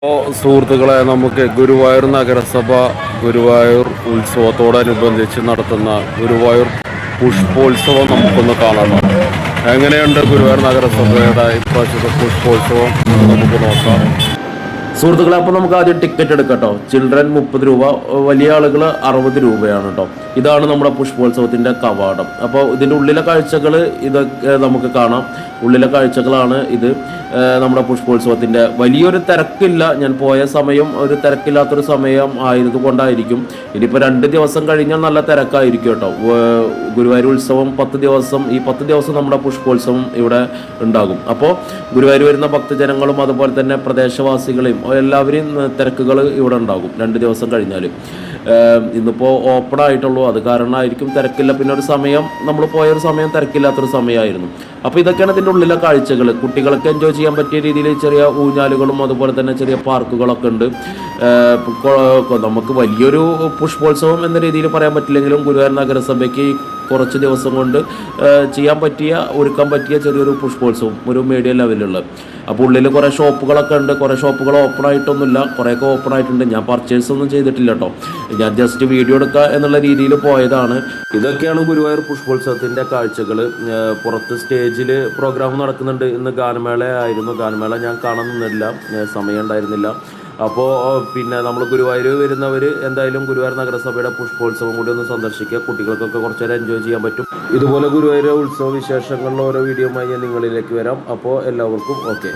സുഹൃത്തുക്കളെ, നമുക്ക് ഗുരുവായൂർ നഗരസഭ ഗുരുവായൂർ ഉത്സവത്തോടനുബന്ധിച്ച് നടത്തുന്ന ഗുരുവായൂർ പുഷ്പോത്സവം നമുക്കൊന്ന് കാണണം. എങ്ങനെയുണ്ട് ഗുരുവായൂർ നഗരസഭയുടെ ഇപ്രാവശ്യത്തെ പുഷ്പോത്സവം നമുക്ക് നോക്കാം. സുഹൃത്തുക്കളെ, അപ്പോൾ നമുക്ക് ആദ്യം ടിക്കറ്റ് എടുക്കട്ടോ. ചിൽഡ്രൻ 30 രൂപ, വലിയ ആളുകൾ 60 രൂപയാണ് കേട്ടോ. ഇതാണ് നമ്മുടെ പുഷ്പോത്സവത്തിൻ്റെ കവാടം. അപ്പോൾ ഇതിൻ്റെ ഉള്ളിലെ കാഴ്ചകൾ ഇതൊക്കെ നമുക്ക് കാണാം. ഉള്ളിലെ കാഴ്ചകളാണ് ഇത്. നമ്മുടെ പുഷ്പോത്സവത്തിൻ്റെ വലിയൊരു തിരക്കില്ല. ഞാൻ പോയ സമയം ഒരു തിരക്കില്ലാത്തൊരു സമയം ആയതുകൊണ്ടായിരിക്കും. ഇനിയിപ്പോൾ 2 ദിവസം കഴിഞ്ഞാൽ നല്ല തിരക്കായിരിക്കും കേട്ടോ. ഗുരുവായൂർ ഉത്സവം 10 ദിവസം, ഈ 10 ദിവസം നമ്മുടെ പുഷ്പോത്സവം ഇവിടെ ഉണ്ടാകും. അപ്പോൾ ഗുരുവായൂർ വരുന്ന ഭക്തജനങ്ങളും അതുപോലെ തന്നെ പ്രദേശവാസികളെയും എല്ലാവരെയും തിരക്കുകൾ ഇവിടെ ഉണ്ടാകും 2 ദിവസം കഴിഞ്ഞാൽ. ഇന്നിപ്പോൾ ഓപ്പൺ ആയിട്ടുള്ളൂ, അത് കാരണമായിരിക്കും തിരക്കില്ല. പിന്നെ ഒരു സമയം നമ്മൾ പോയൊരു സമയം തിരക്കില്ലാത്തൊരു സമയമായിരുന്നു. അപ്പോൾ ഇതൊക്കെയാണ് ഇതിൻ്റെ ഉള്ളിലെ കാഴ്ചകൾ. കുട്ടികൾക്ക് എൻജോയ് ചെയ്യാൻ പറ്റിയ രീതിയിൽ ചെറിയ ഊഞ്ഞാലുകളും അതുപോലെ തന്നെ ചെറിയ പാർക്കുകളൊക്കെ ഉണ്ട്. നമുക്ക് വലിയൊരു പുഷ്പോത്സവം എന്ന രീതിയിൽ പറയാൻ പറ്റില്ലെങ്കിലും ഗുരുവായൂർ നഗരസഭയ്ക്ക് കുറച്ച് ദിവസം കൊണ്ട് ഒരുക്കാൻ പറ്റിയ ചെറിയൊരു പുഷ്പോത്സവം, ഒരു മീഡിയം ലെവലുള്ള. അപ്പോൾ ഉള്ളിൽ കുറേ ഷോപ്പുകളൊക്കെ ഉണ്ട്. കുറേ ഷോപ്പുകൾ ഓപ്പൺ ആയിട്ടൊന്നുമില്ല, കുറേയൊക്കെ ഓപ്പൺ ആയിട്ടുണ്ട്. ഞാൻ പർച്ചേസ് ഒന്നും ചെയ്തിട്ടില്ല കേട്ടോ. ഞാൻ ജസ്റ്റ് വീഡിയോ എടുക്കുക എന്നുള്ള രീതിയിൽ പോയതാണ്. ഇതൊക്കെയാണ് ഗുരുവായൂർ പുഷ്പോത്സവത്തിൻ്റെ കാഴ്ചകൾ. പുറത്ത് സ്റ്റേജിൽ പ്രോഗ്രാം നടക്കുന്നുണ്ട്. ഇന്ന് ഗാനമേള ആയിരുന്നു. ഗാനമേള ഞാൻ കാണാൻ നിന്നില്ല, സമയം ഉണ്ടായിരുന്നില്ല. അപ്പോൾ പിന്നെ നമ്മൾ ഗുരുവായൂർ വരുന്നവർ എന്തായാലും ഗുരുവായൂർ നഗരസഭയുടെ പുഷ്പോത്സവം കൂടി ഒന്ന് സന്ദർശിക്കുക. കുട്ടികൾക്കൊക്കെ കുറച്ച് നേരം എൻജോയ് ചെയ്യാൻ പറ്റും. ഇതുപോലെ ഗുരുവായൂർ ഉത്സവ വിശേഷങ്ങളിലെ ഓരോ വീഡിയോയുമായി ഞാൻ നിങ്ങളിലേക്ക് വരാം. അപ്പോൾ എല്ലാവർക്കും ഓക്കെ.